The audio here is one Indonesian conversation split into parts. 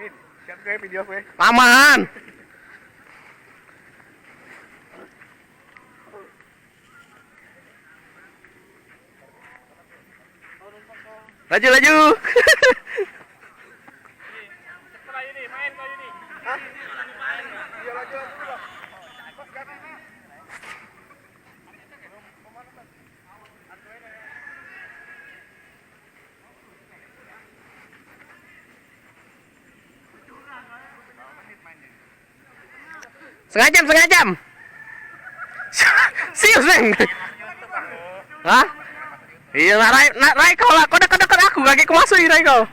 Siap gue video gue. Aman. Laju laju. Setelah ini main kau ini. Hah? Iya laju laju. Setengah jam. Serius, Neng? Hah? Iya, Rai kau lah. Kau dekat aku, kaki ku masuk Rai kau.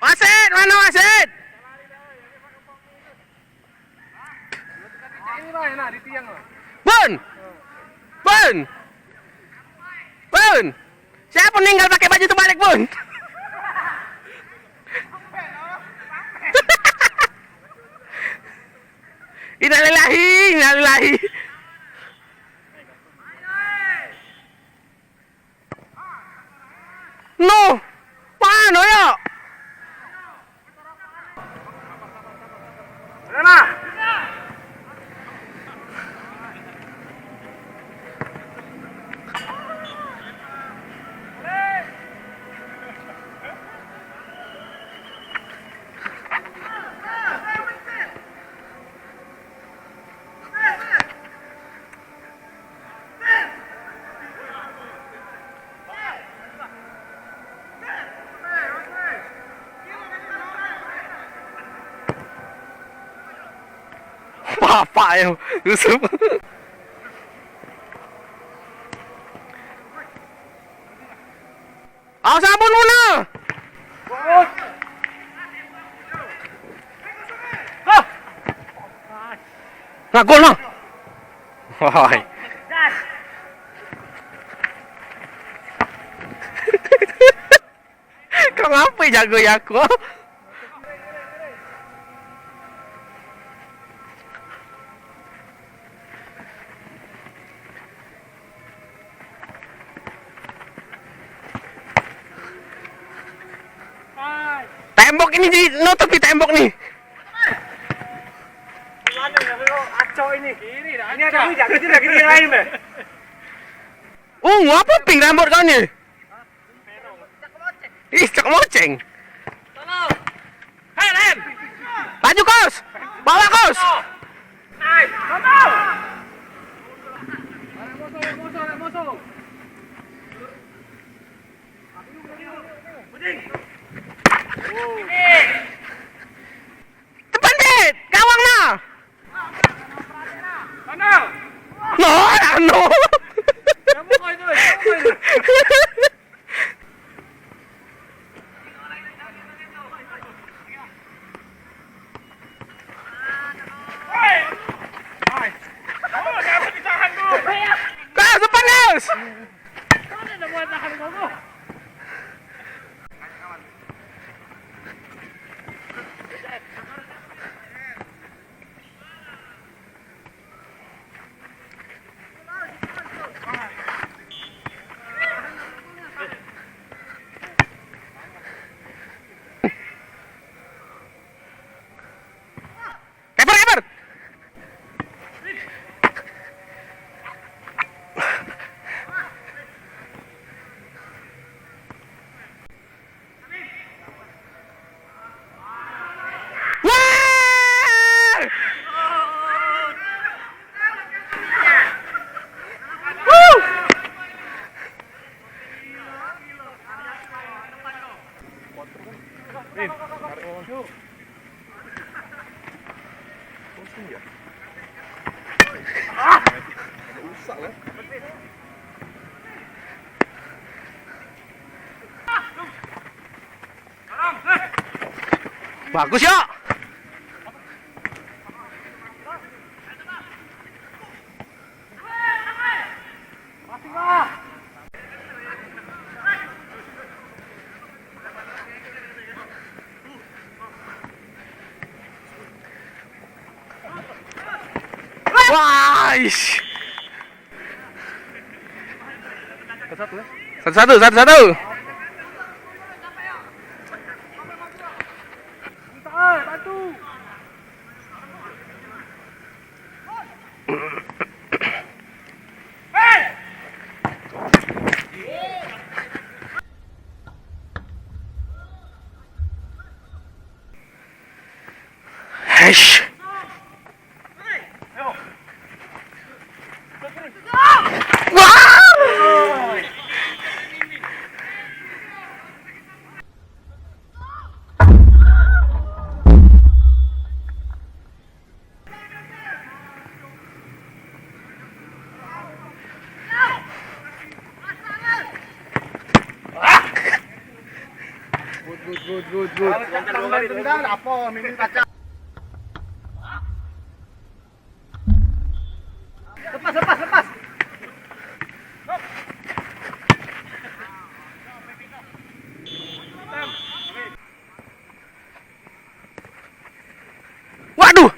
Wasit, mana wasit? Ini lah, nah di tiang lah. Bun. Siapa meninggal pakai baju terbalik, Bun? Innalillahi. No, mana ya? Mana? Bapak ya, Yusuf. Awas ampun muna. Nah, gol nah. Woi. Kau ngapa jago ya aku? Tembok ini nutupi tembok nih. Mana ya, acau ini. Ini ada minyak, gini yang lain deh. Ngapa pink rambut kau ni? Ih, cak moceng. Hen. Laju kos. Bawa kos. Naik, tolong. Musuh. Tepan dit, gawang nah. Mana? No. Kamu kau itu. Kau depan kos. Mana ada buat tahan kau? Keper. Bagus ya. Wah, Satu-satu, satu-satu. Bantu. Hesh. Wah! Good. Tendang apa? Mimin kaca. Lepas. Waduh.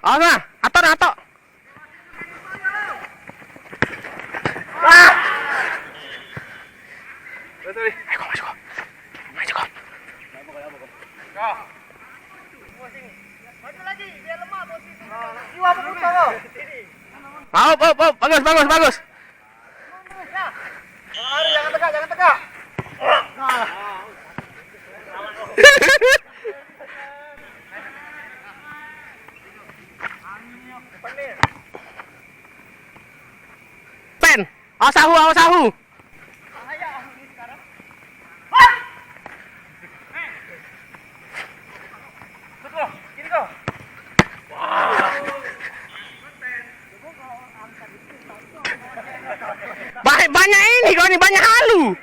Oh, nah, ato. Maju lagi, biar lemah posisi. Iwa pukul tahu. Bagus. Jangan tegak. Pen, awas sahu. Banyak ini kau ini banyak halu.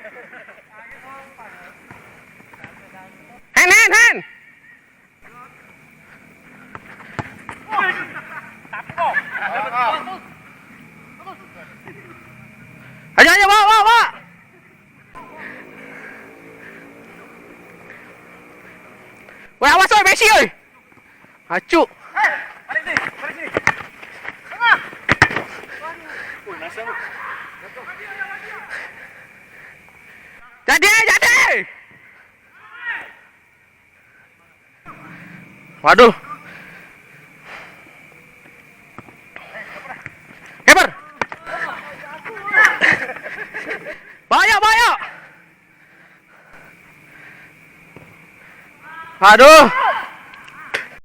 Hen. Ayo, bawa. Woi, awas oi, Messi oi. Acuk. Balik sini. Tengah. Jadi. Waduh. Keper. Bahaya. Aduh.